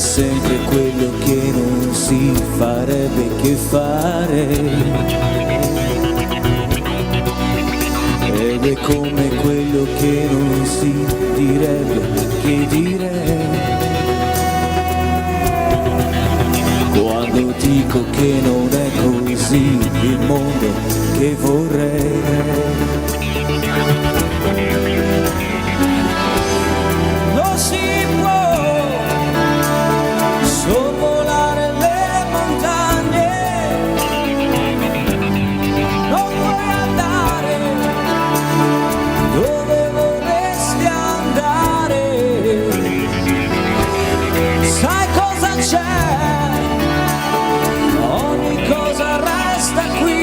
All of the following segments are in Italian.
sempre quello che non si farebbe che fare, ed è come quello che non si direbbe che dire. Quando dico che non è così il mondo che vorrei, non si può sorvolare le montagne, non puoi andare dove vorresti andare. Sai cosa c'è? Ogni cosa resta qui,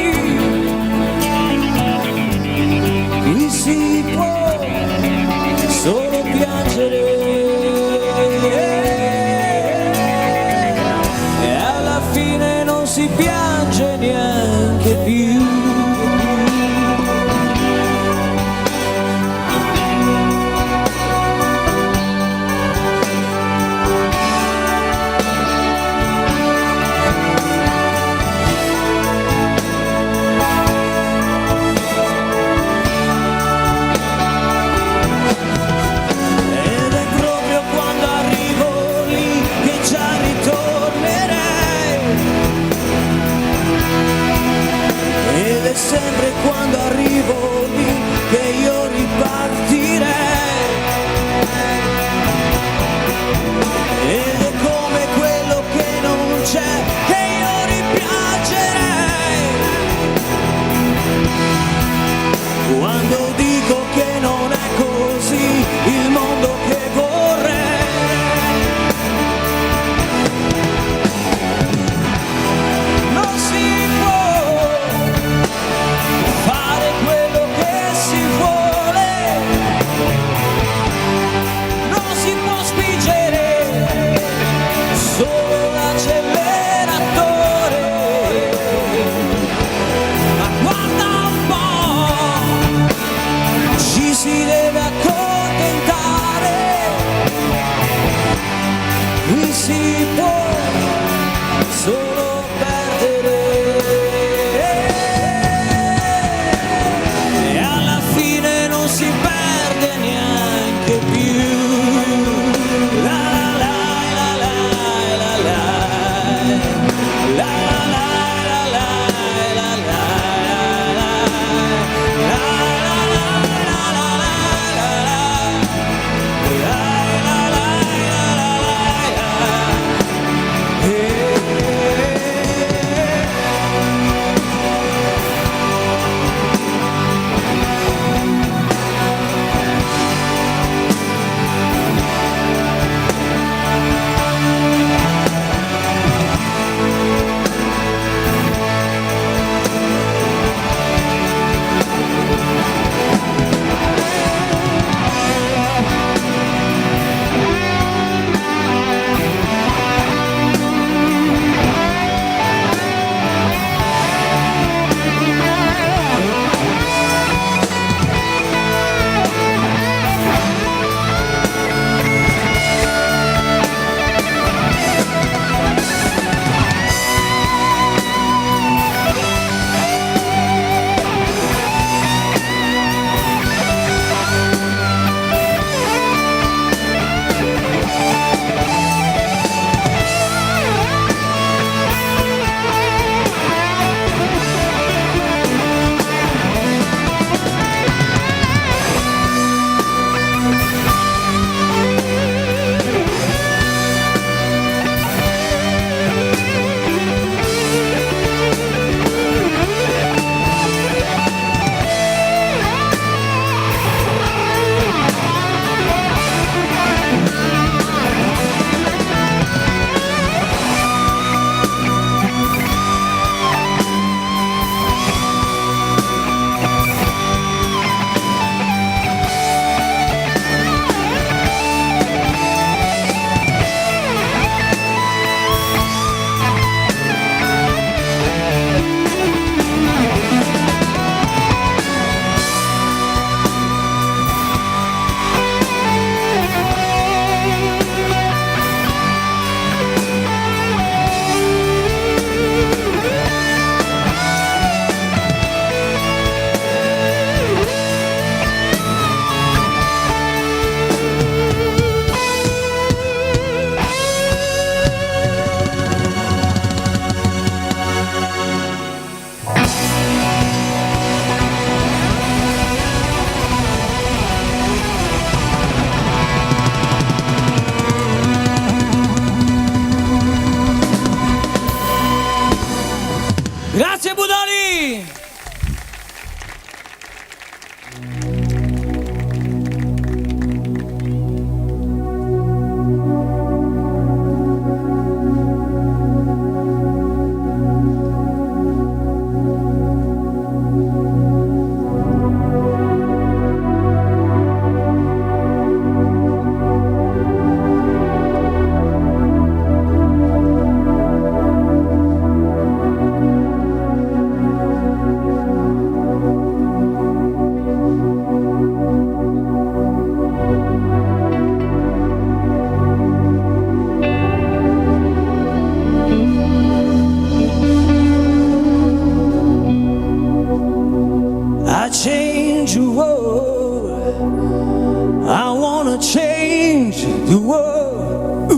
wanna change the world.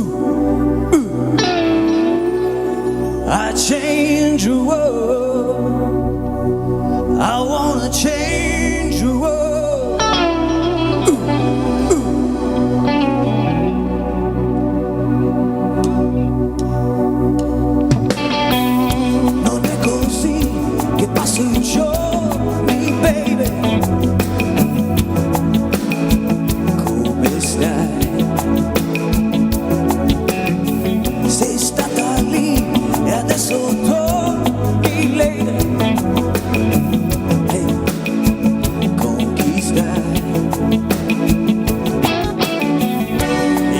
I change the world. I wanna change the world. Non è così che passo i giorni, baby. Come stai? Sei stata lì e adesso torni, lady. Hey, con chi stai?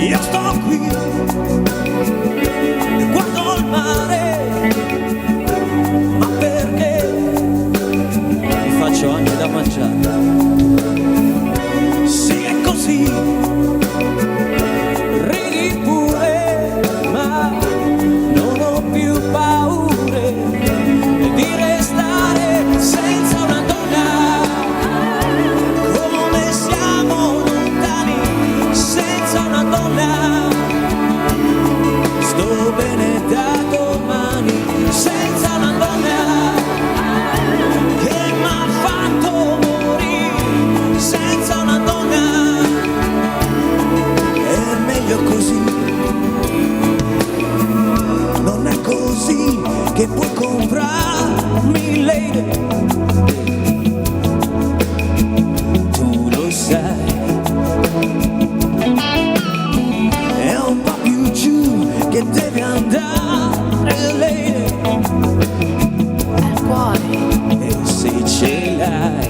Io sto qui e guardo il mare, ma perché mi faccio anche da mangiare? Sì, è così, ridi pure, ma non ho più paure di restare senza una donna. Come siamo lontani senza una donna. Sto bene da domani senza una donna che m'ha fatto morire senza una donna. È meglio così. Non è così che puoi comprarmi, lady. Tu lo sai. È un po' più giù che devi andare, lady. Al cuore. E se ce l'hai,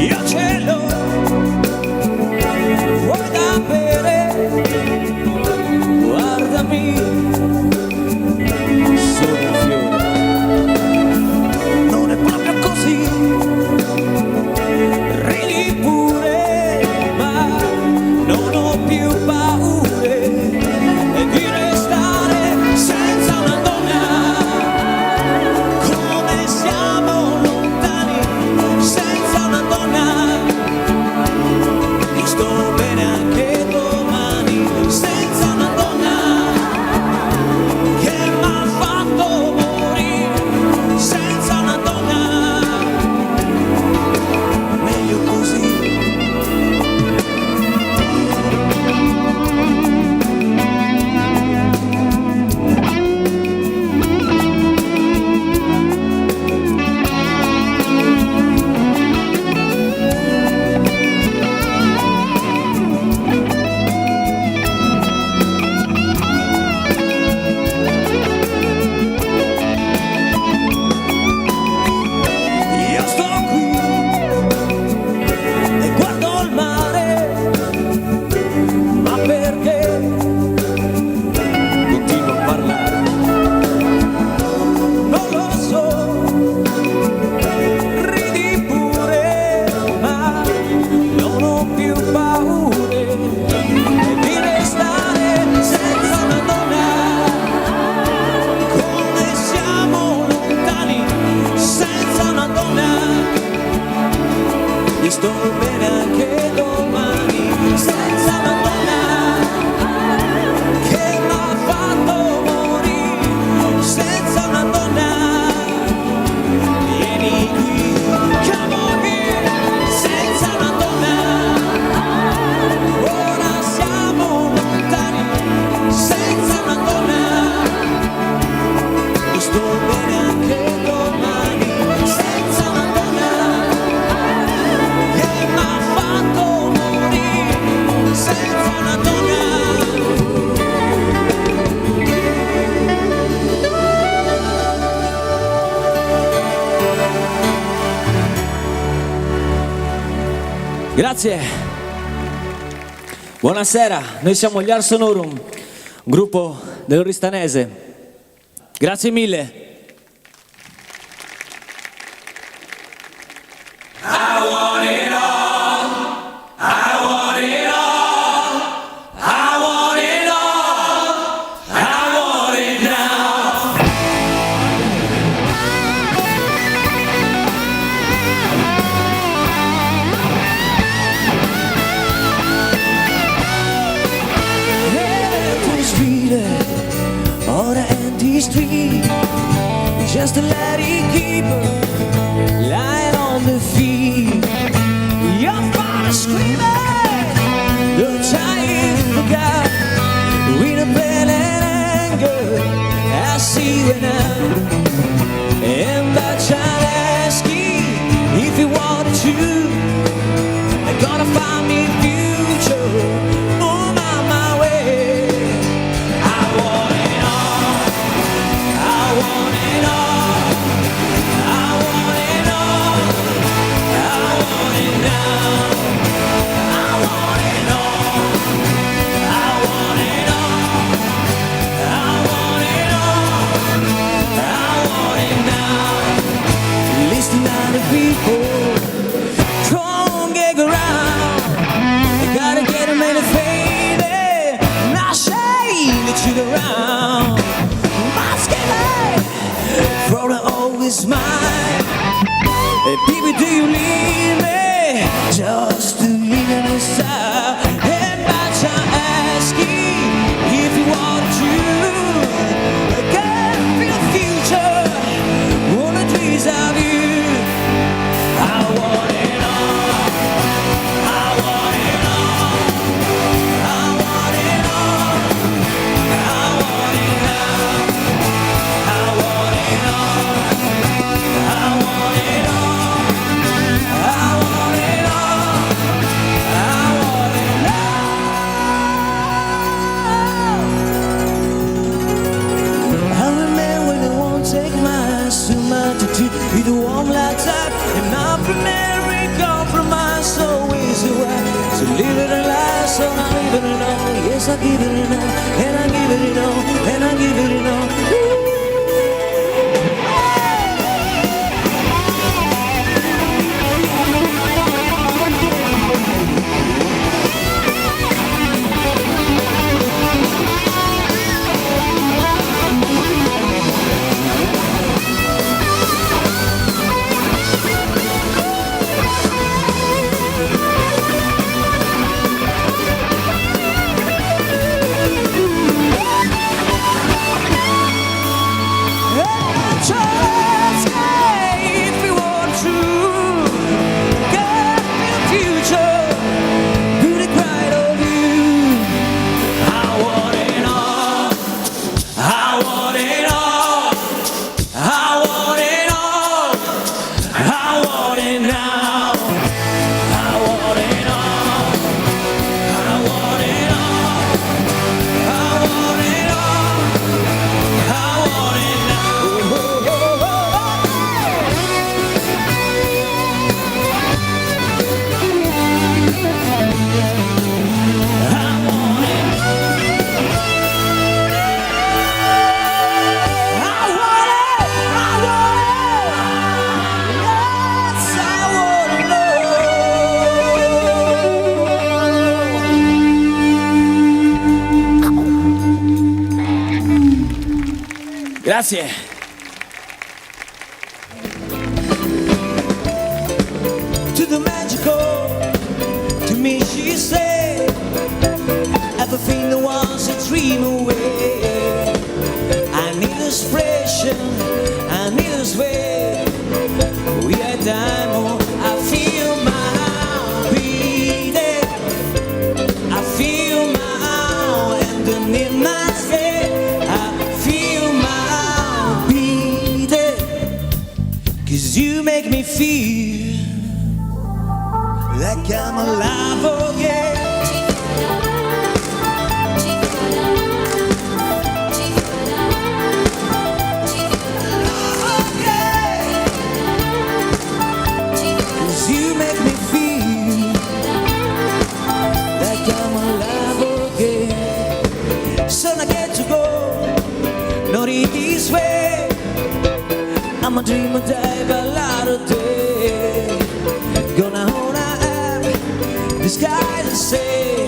io ce l'ho. Vuoi da bere? Guardami, sono un fiore. Non è proprio così, ridi pure, ma non ho più paure di restare senza una donna. Come siamo lontani senza una donna. Io sto bene anche domani senza una donna che m'ha fatto morire senza una donna. Meglio così. Io sto qui e guardo il mare, ma perché continuo a parlare? Non lo so, ridi pure, ma non ho più paure di restare senza una donna. Come siamo lontani senza una donna. Io sto bene anche domani senza una donna che m'ha fatto morire senza una donna. Vieni qui, come on here, senza una donna. Ora siamo lontani senza una donna. Io sto bene anche domani senza una donna che m'ha fatto morire senza una donna. Grazie. Buonasera, noi siamo gli Ars Sonorum, un gruppo dell'Oristanese. Grazie mille. just to let it keep lying on the field. Your father screaming, the child forgot. With a pain and anger, I see you now. And that child asking if you wanted to, I'm gonna find me future on my way. I want it all, I want it all, I want it all, I want it now. I want it all, I want it all, I want it all, I want it now. Listen now to people, don't get around. I gotta get them in the fade, not shade to the round. My skin, for the always mine. Hey, baby, do you leave me just to leave it aside? And my child asking if you want to, I can't feel the future, wanna dreams of you. I want it all, I want it all, I want it all, I want it now. I want it all, I want it all, I want it all, I want it now. I remember when they won't take my hands too much to do with the warm lights up, and I'm from every compromise, always the way. So leave it alive, so I leave it alone. Yes, I give it all, and I give it all, and I give it all. Grazie. To the magical, to me she said, everything that was a dream away. I need inspiration, I need a way. We are diamond, I feel my heart beating, I feel my heart underneath my skin. Cause you make me feel like I'm alive again. Cause you make me feel like I'm alive again. So I get to go, not this way. I'm a dreamer, die by light of day. Gonna hold I am, the sky to say,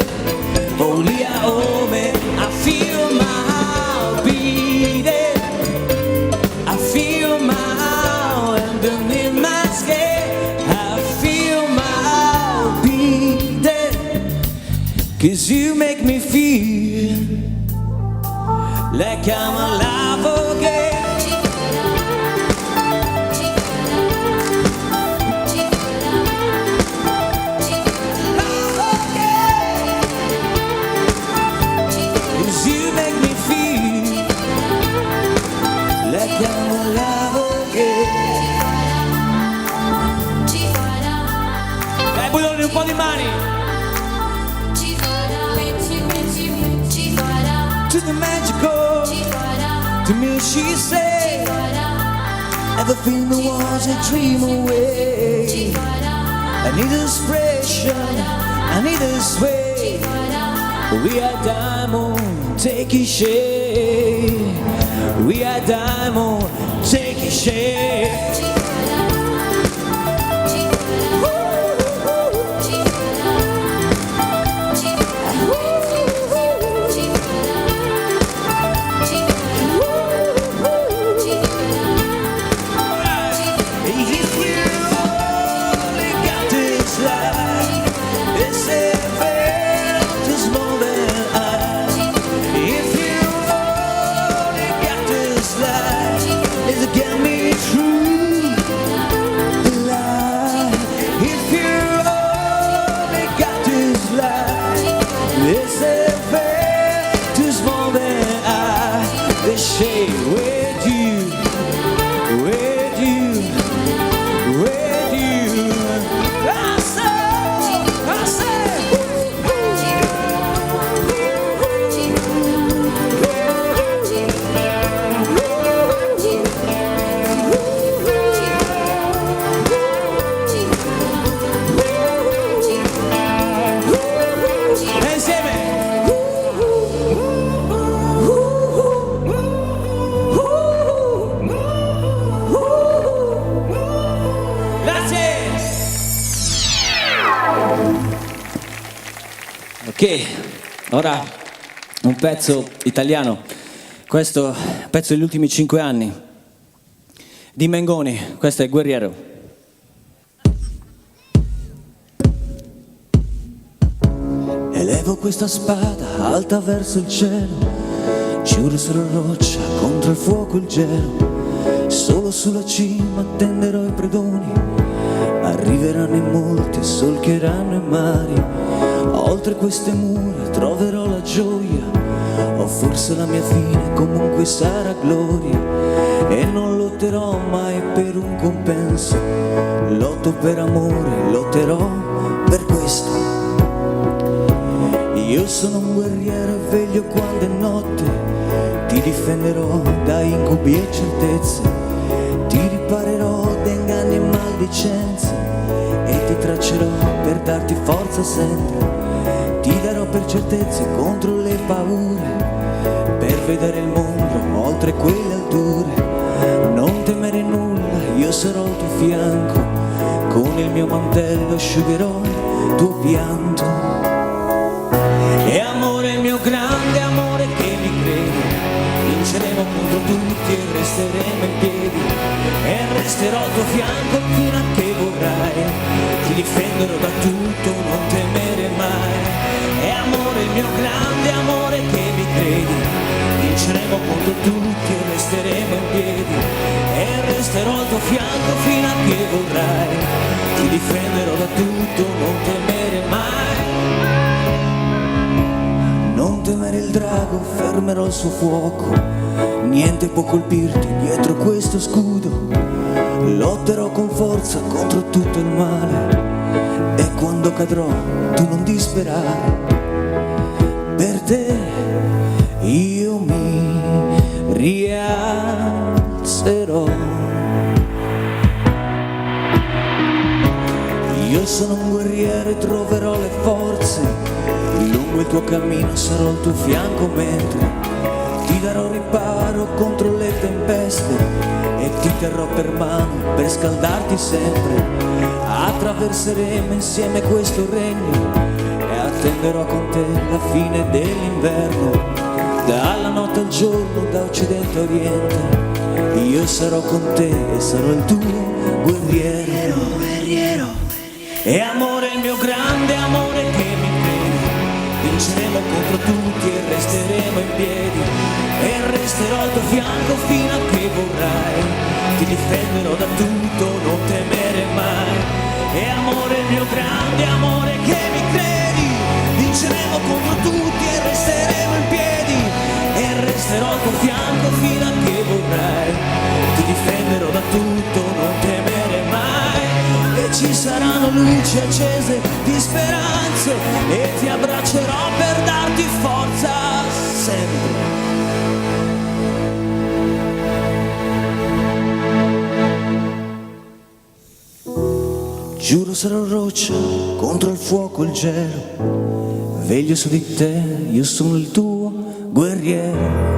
only I owe me. I feel my heart beating, I feel my heart underneath my skin. I feel my heart beating, cause you make me feel like I'm alive again. something magical. To me she said, everything that was a dream away. I need expression, I need a sway. We are diamond, take a shade. We are diamond, take a shade. Ok, ora un pezzo italiano, questo pezzo degli ultimi 5 anni, di Mengoni, questo è Guerriero. Elevo questa spada alta verso il cielo, giuro sulla roccia contro il fuoco e il gelo, solo sulla cima attenderò i predoni, arriveranno in molti, solcheranno i mari. Oltre queste mura troverò la gioia, o forse la mia fine comunque sarà gloria. E non lotterò mai per un compenso, lotto per amore, lotterò per questo. Io sono un guerriero e veglio quando è notte, ti difenderò da incubi e certezze, ti riparerò da inganni e maldicenze, e ti traccerò per darti forza sempre. Ti darò per certezze contro le paure, per vedere il mondo oltre quelle alture. Non temere nulla, io sarò al tuo fianco, con il mio mantello asciugherò il tuo pianto. E amore, il mio grande amore che mi credi, vinceremo contro tutti e resteremo in piedi. E resterò al tuo fianco fino a che vorrai, ti difenderò da tutto, non temere mai. E amore, il mio grande amore che mi credi, vinceremo contro tutti e resteremo in piedi. E resterò al tuo fianco fino a che vorrai, ti difenderò da tutto, non temere mai. Non temere il drago, fermerò il suo fuoco, niente può colpirti dietro questo scudo. Lotterò con forza contro tutto il male, e quando cadrò tu non disperare. Per te io mi rialzerò. Io sono un guerriero e troverò le forze, lungo il tuo cammino sarò al tuo fianco mentre ti darò riparo contro le tempeste, e ti terrò per mano per scaldarti sempre. Attraverseremo insieme questo regno, e attenderò con te la fine dell'inverno. Dalla notte al giorno, da occidente a oriente, io sarò con te e sarò il tuo guerriero. E amore, il mio grande amore che mi credi, vinceremo contro tutti e resteremo in piedi. E resterò al tuo fianco fino a che vorrai, ti difenderò da tutto, non temere mai. E amore, il mio grande amore che mi credi, vinceremo contro tutti e resteremo in piedi. E resterò al tuo fianco fino a che vorrai, ti difenderò da tutto, non temere mai. E ci saranno luci accese di speranze, e ti abbraccerò per darti forza sempre. Giuro sarò roccia contro il fuoco e il gelo, veglio su di te, io sono il tuo guerriero.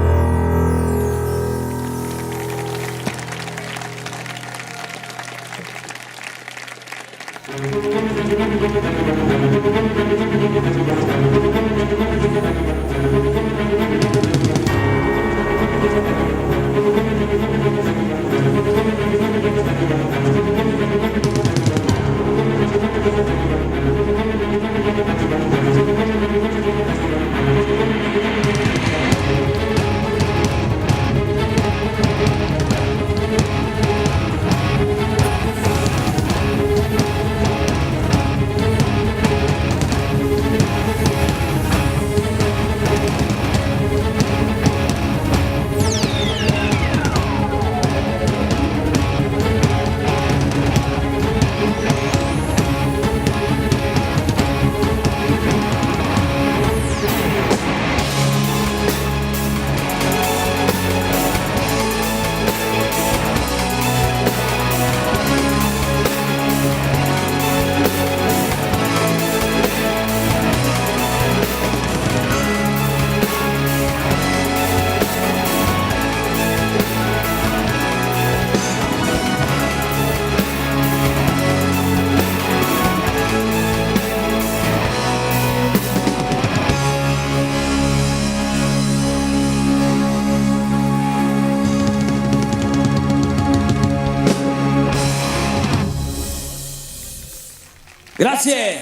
Grazie!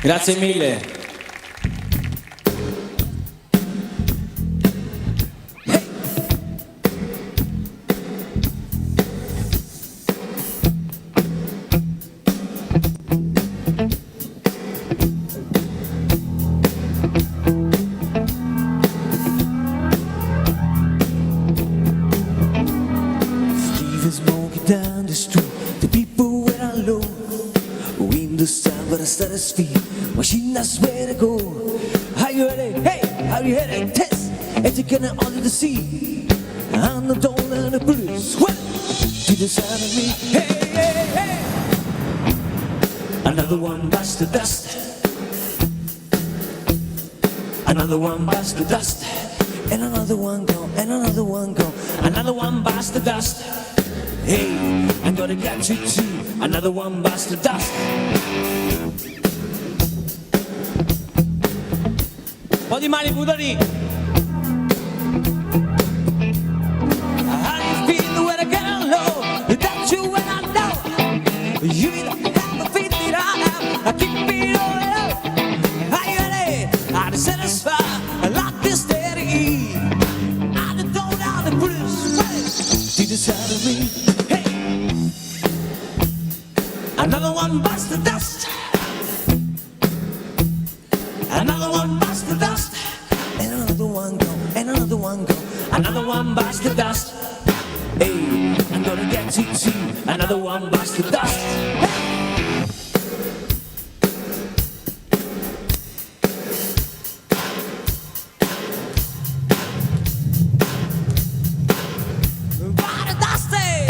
Grazie mille! Steve is walking down the street. The people were alone. Windows down, but I started to speak. Machine, that's where to go. Are you ready? Hey, are you ready? Test. It's gonna order the sea. I'm the dawn and the blues. What? To the side of me. Hey, hey, hey. Another one bites the dust. Another one bites the dust. And another one go, and another one go. Another one bites the dust. Hey, I'm gonna get you too. Another one bites the dust. Po' di mani budoni! How do you feel when I get low? Without you when I know you don't have the feet that I have. I keep it all up. Are you ready? I'm satisfied. I like this steady. I don't know the blues. To the side of me. Hey, another one bites the dust. Another one bites the dust. And another one go. And another one go. Another one bites the dust. Hey, I'm gonna get you too. Another one bites the dust. Bite the dust, hey.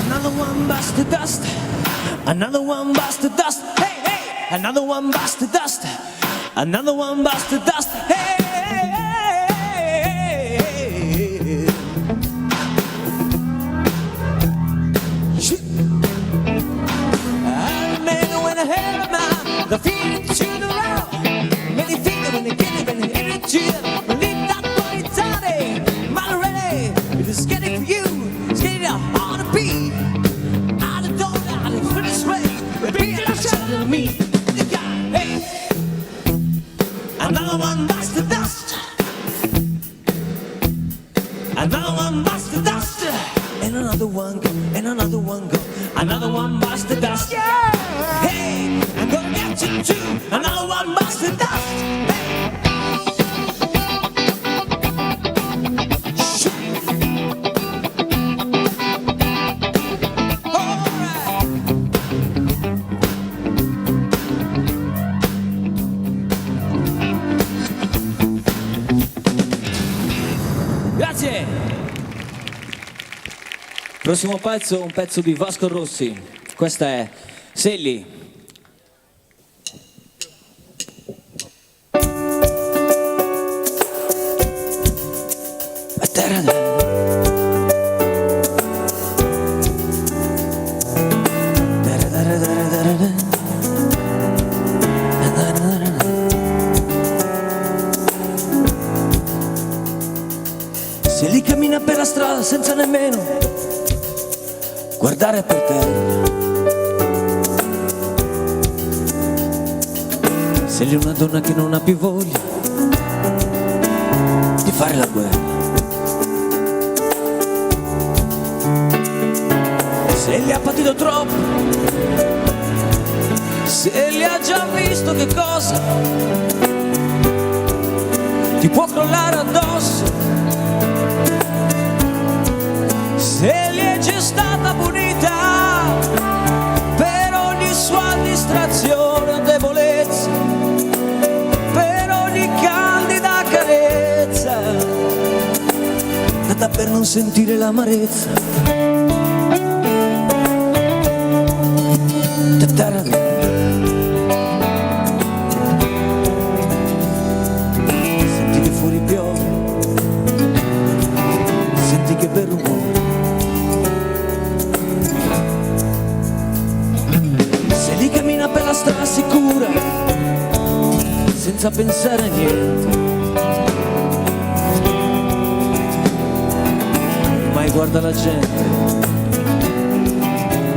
Another one bites the dust. Another one bites the dust. Hey, hey. Another one bites the dust. Another one bites the dust. Hey, hey, hey, hey. Shoot. I remember when I heard about the feeling to the road. Many feel when they get it, when they hit it to you. Leave that boy Tony. Man ready. It is getting for you. It's getting on the beat. I don't know how to finish way. Repeat it to me. Hey. Another one bites the dust. Another one bites the dust. And another one go. And another one go. Another one bites the dust. Yeah. Hey, I'm gonna get you two, another one bites the dust. Grazie. Prossimo pezzo, un pezzo di Vasco Rossi. Questa è Selli. Se lì cammina per la strada senza nemmeno guardare per terra, se lì una donna che non ha più voglia di fare la guerra, se li ha patito troppo, se li ha già visto che cosa ti può crollare addosso, se gli è già stata punita per ogni sua distrazione o debolezza, per ogni candida carezza, data per non sentire l'amarezza. Senti che fuori piove, senti che bel rumore, se lì cammina per la strada sicura senza pensare a niente, mai guarda la gente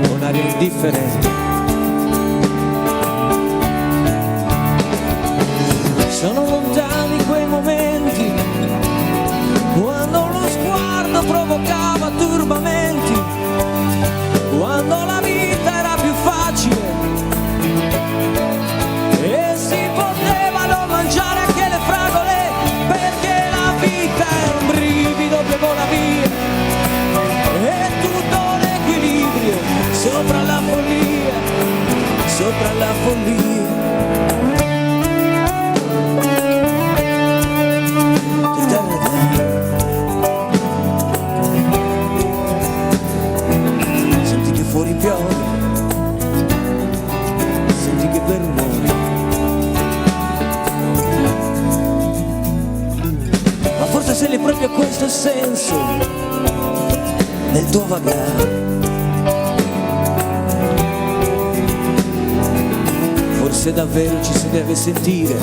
con aria indifferente. Sono lontani quei momenti quando lo sguardo provocava turbamenti, quando la vita era più facile e si potevano mangiare anche le fragole, perché la vita è un brivido che vola via e tutto l'equilibrio sopra la follia, sopra la follia. Senti che fuori piove, senti che bel rumore, ma forse se lì proprio questo è il senso del tuo vagare, forse davvero ci si deve sentire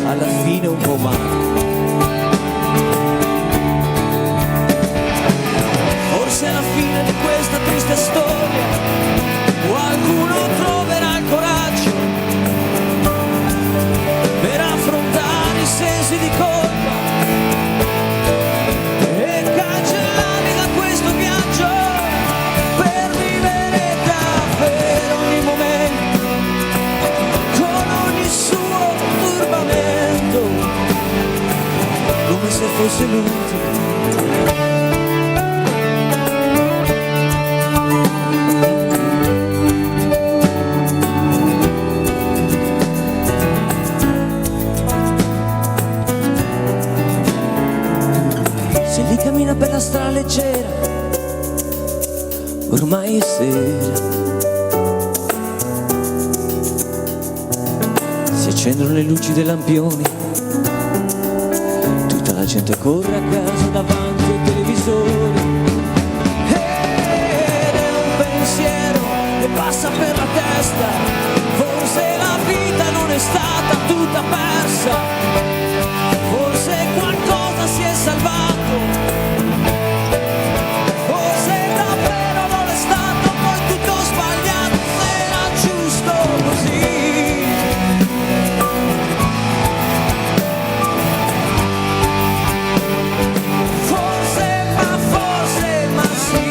alla fine un po' male. Forse alla fine di questa triste storia qualcuno troverà il coraggio per affrontare i sensi di colpa e cancellarli da questo viaggio, per vivere davvero ogni momento con ogni suo turbamento, come se fosse l'ultimo. Se lì cammina per la strada leggera, ormai è sera, si accendono le luci dei lampioni, tutta la gente corre a casa davanti ai televisori, ed è un pensiero che passa per la testa, forse la vita non è stata tutta persa, forse qualcosa si è salvato, forse davvero non è stato poi tutto sbagliato, era giusto così. Forse, ma sì.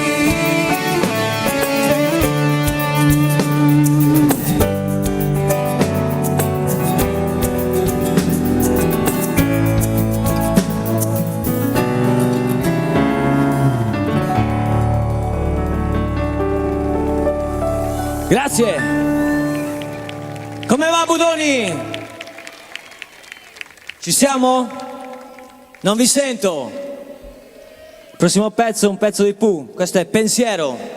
Grazie. Come va, Budoni? Ci siamo? Non vi sento. Il prossimo pezzo è un pezzo di Pooh. Questo è Pensiero.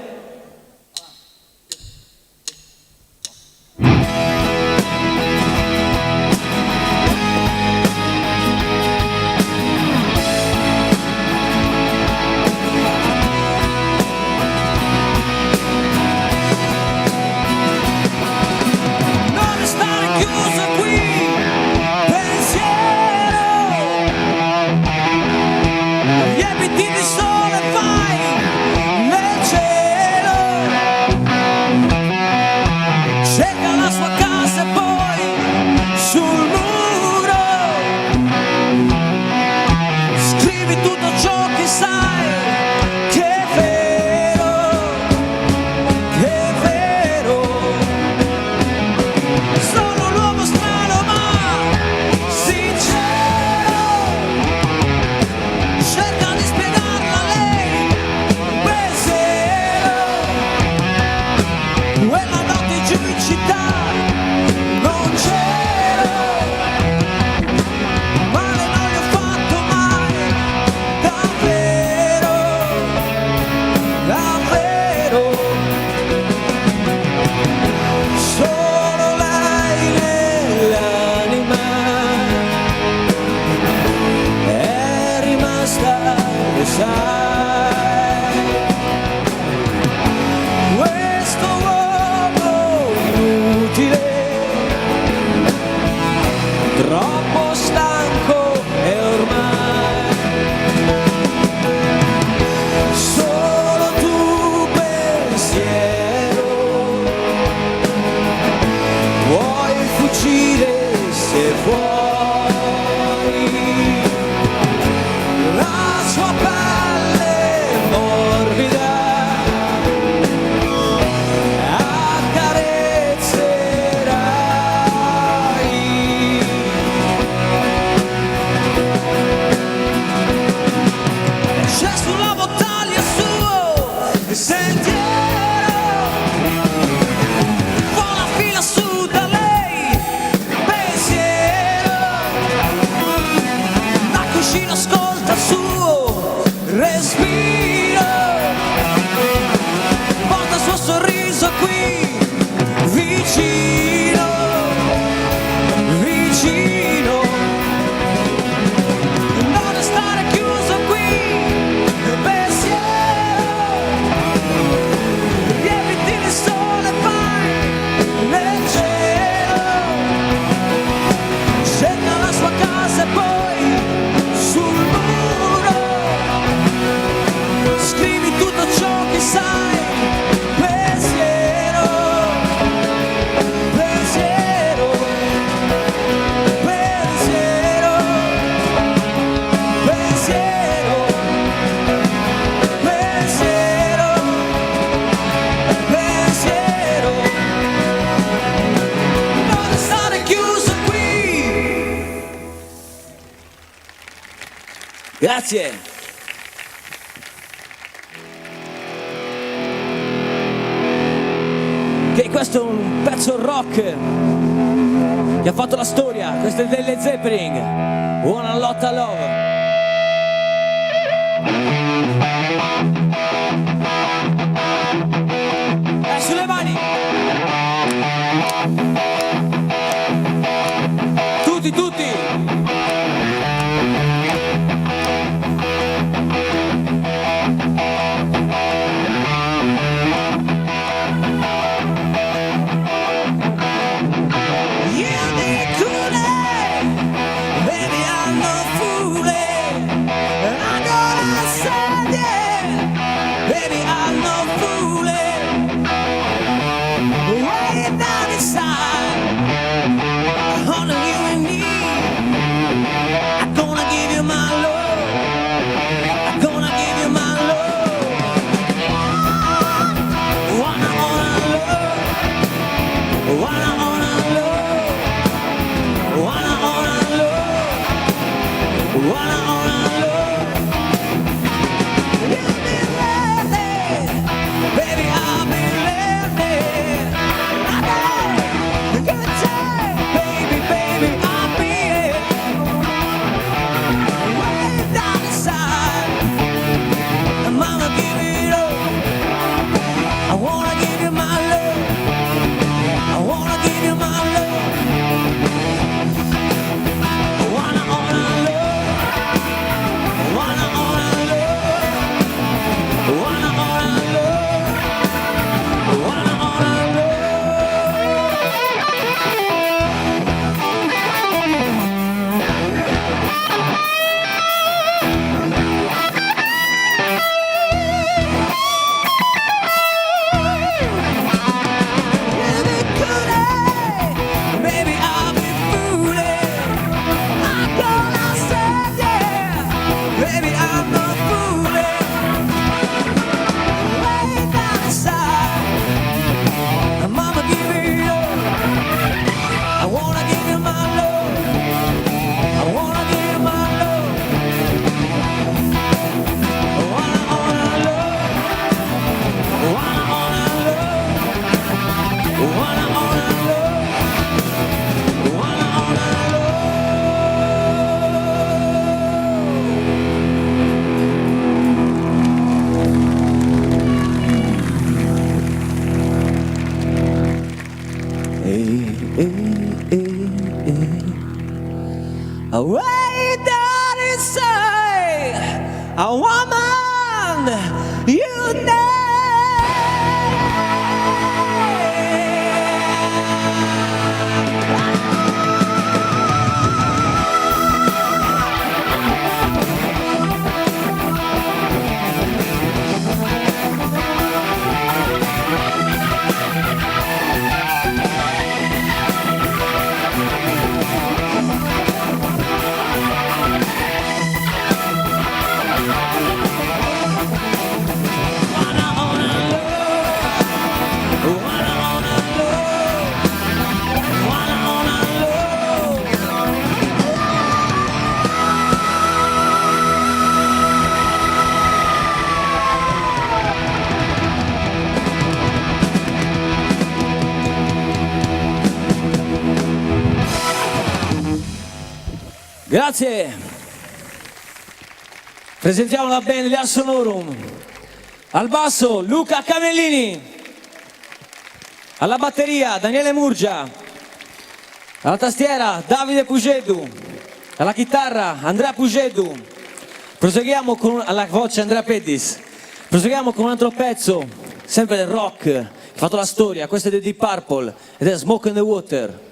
Troppo stanco e ormai solo tu pensiero vuoi fuggire se vuoi la sua pelle morbida ascolta il suo respiro, porta il suo sorriso qui, vicino, vicino, non restare chiuso qui, pensiero, riempiti di sole, vai nel cielo, cerca la sua casa e poi sul muro scrivi tutto ciò che sai. Pensiero, pensiero, pensiero, pensiero, pensiero, pensiero, non restare chiuso qui. Grazie. Che questo è un pezzo rock che ha fatto la storia. Questo è delle Zeppelin. Una lotta love. Sulle mani. Tutti, tutti. Way down inside, a woman you know. Grazie. Presentiamo la band Gli Ars Sonorum. Al basso Luca Camellini. Alla batteria Daniele Murgia. Alla tastiera Davide Pugedu. Alla chitarra Andrea Pugedu. Proseguiamo alla voce Andrea Pettis. Proseguiamo con un altro pezzo, sempre del rock, che ha fatto la storia. Questo è The Deep Purple ed è Smoke in the Water.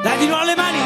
Dai di nuovo le mani!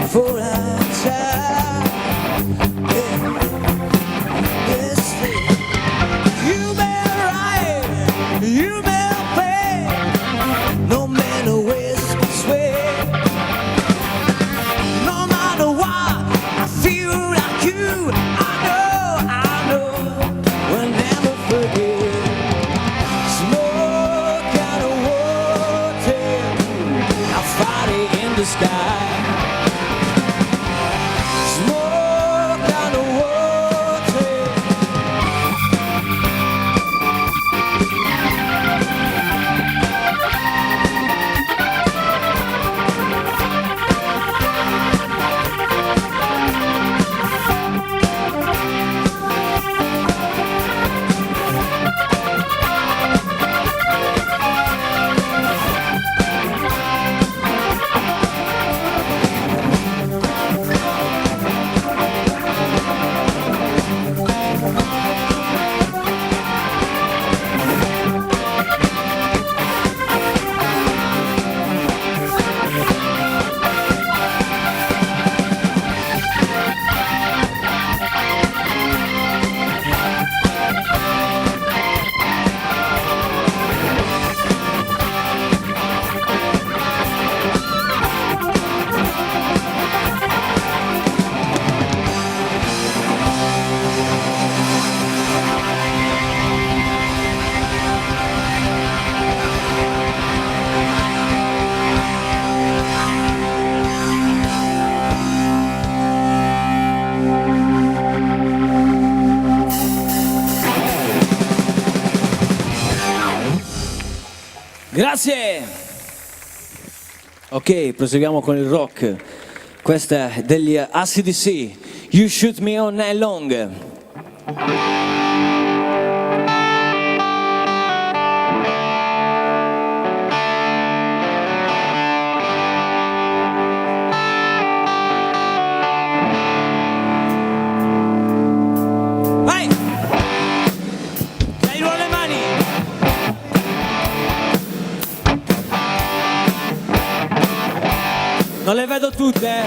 for our time. Yes, you may ride, you may pay, no matter which way. No matter what, I feel like you. I know, we'll never forget. Smoke out of water, I fight it in the sky. Smoke out of water. Grazie! Ok, proseguiamo con il rock. Questa è degli AC/DC, You Shoot Me All Night Long. Vai! Dai, ruolo le mani! Non le vedo tutte,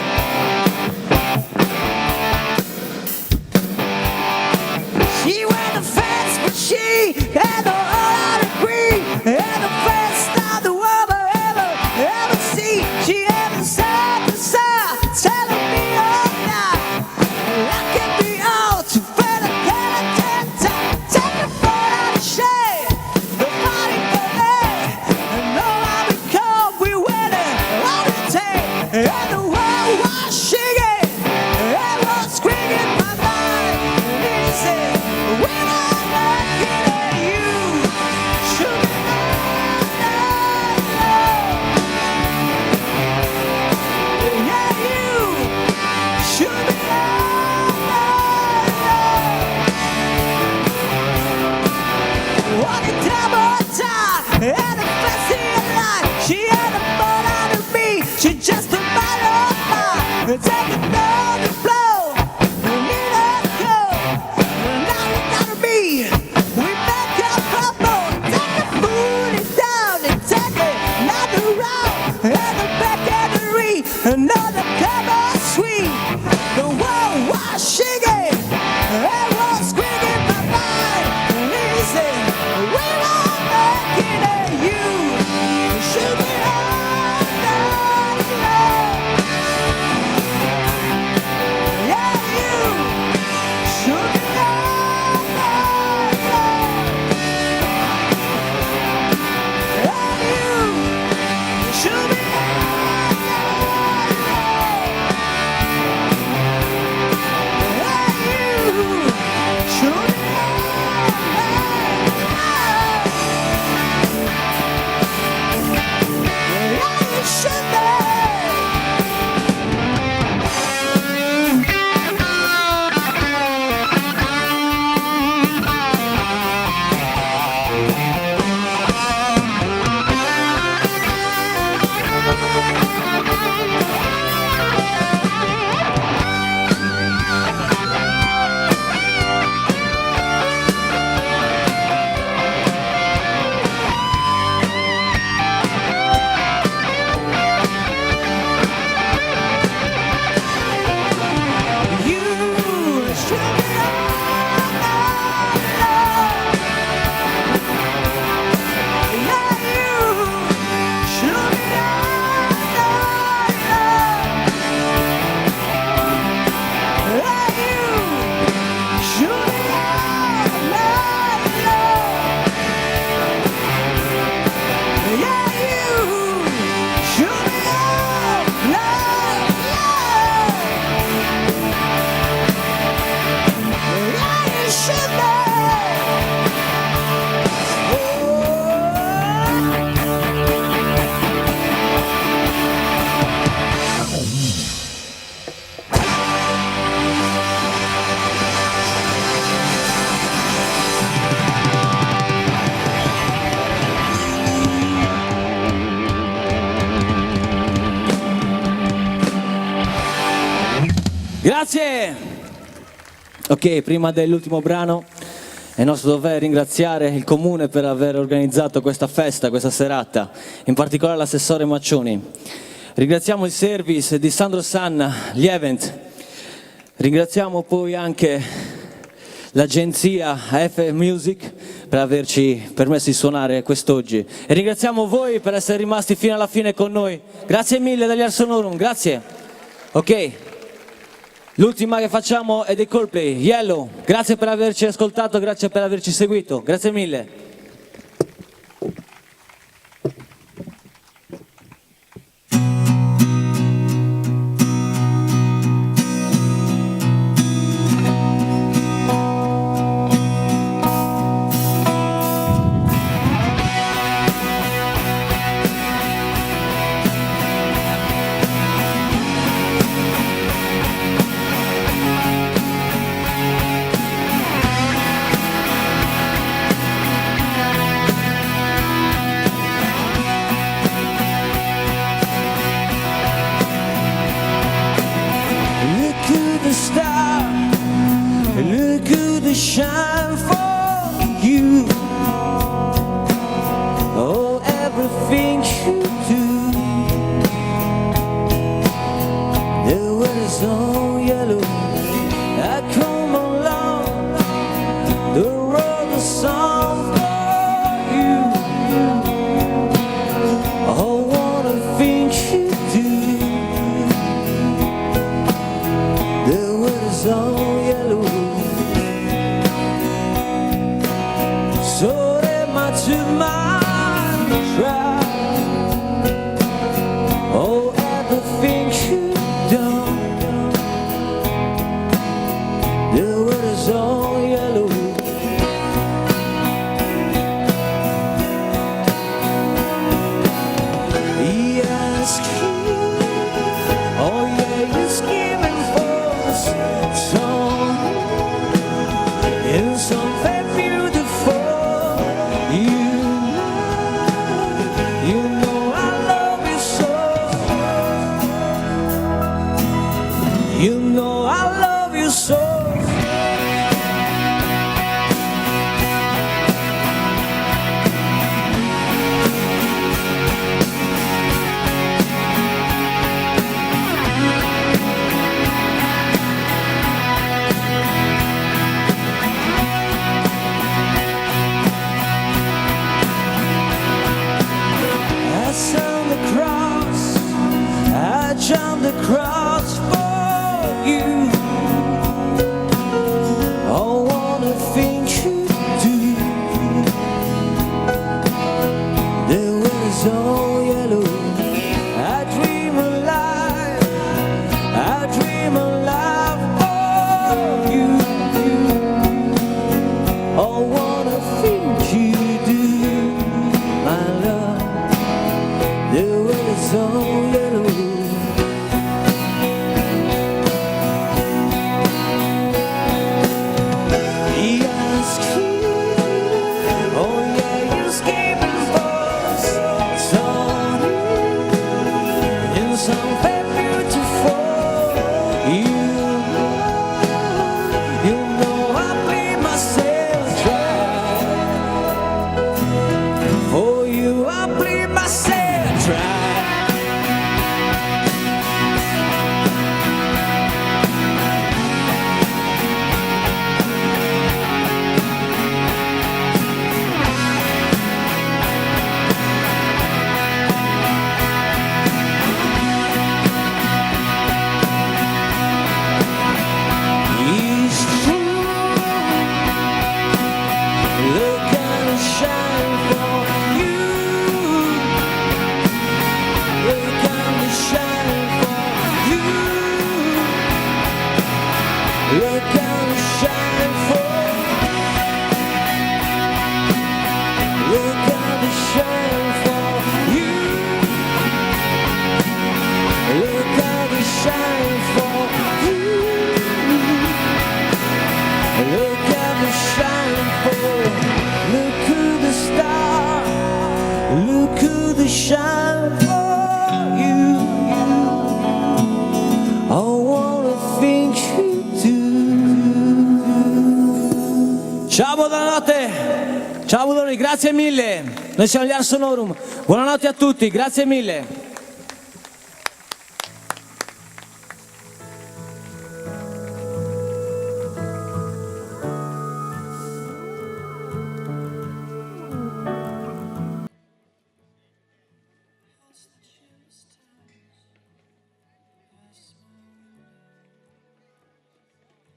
She went the fence, but she had no all agree. And the best of the world I ever see. She had the side to side, telling me all night. I can be all too fair to get a ten. Take the foot out of shade, the body for me. And know how we come, we win it, all we take. And the world was shaking, it was screaming my mind. And he said, when I'm looking at you, shoot me yeah, you, shoot me what a double time, and a fancy life. She had a ball out of me, she just a matter of mine. Take another blow, need her go. Now you gotta be, we make a couple. Take the booty down and take it another round. And the back of the ring, another cup of sweet. The world was shaking, it was screaming my mind. And he said, when I'm looking at you, shoot me all night long. Yeah, you, shoot me all night long. Yeah, you, shoot me all night long. Grazie! Ok, prima dell'ultimo brano è nostro dovere ringraziare il comune per aver organizzato questa festa, questa serata, in particolare l'assessore Maccioni. Ringraziamo il service di Sandro Sanna, gli event. Ringraziamo poi anche l'agenzia AF Music per averci permesso di suonare quest'oggi. E ringraziamo voi per essere rimasti fino alla fine con noi. Grazie mille dagli Ars Sonorum, grazie. Ok, l'ultima che facciamo è dei Coldplay, Yellow. Grazie per averci ascoltato, grazie per averci seguito. Grazie mille. Look at the shine for you. Oh, everything you do. The world is all yellow. I come along. The road is song for you. Oh, what a thing you do. The world is all yellow. So much of my try. Oh, everything you've done. The world is all yellow. He asked you, oh yeah, he's giving for us song in something beautiful. You know I love you so. You know I love you so. I jumped the cross for you. Ciao, buonanotte. Ciao Budoni, grazie mille. Noi siamo gli Ars Sonorum. Buonanotte a tutti, grazie mille.